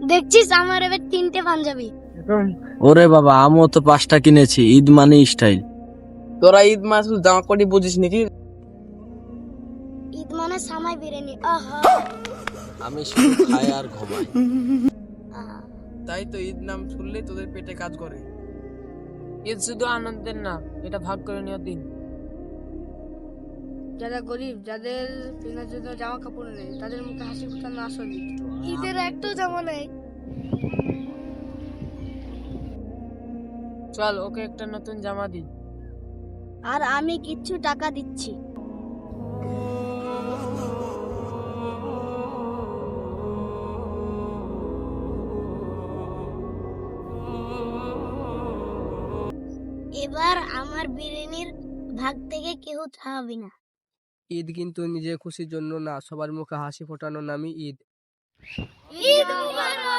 দেখছিস আমার এবার 3টে পাঞ্জাবি। ওরে বাবা, আমিও তো 5টা কিনেছি। ঈদ মানে স্টাইল। তোরা ঈদ মাস জামা কাপড় বুঝিস নাকি? ঈদ মানে সামাই বিরিয়ানি। আহা আমি শুধু খাই আর ঘুমাই। আহা। তাই তো ঈদ নাম শুনলেই তোদের পেটে কাজ করে। ঈদ শুধু আনন্দের না, এটা ভাগ করে নেওয়ার দিন। যারা গরিব, যাদের কেনার জন্য জামা কাপড় নেই, তাদের মুখে হাসি ফোটানো আসল ঈদ। ঈদের একটাও জামা নেই। চল ওকে একটা নতুন জামা দিই। আর আমি কিছু টাকা দিচ্ছি। এবার আমার বিরিয়ানির ভাগ থেকে কেউ খাওয়াবি না। ঈদ কিন্তু নিজের খুশির জন্য না, সবার মুখে হাসি ফোটানোর নামই ঈদ। ঈদ মুবারক।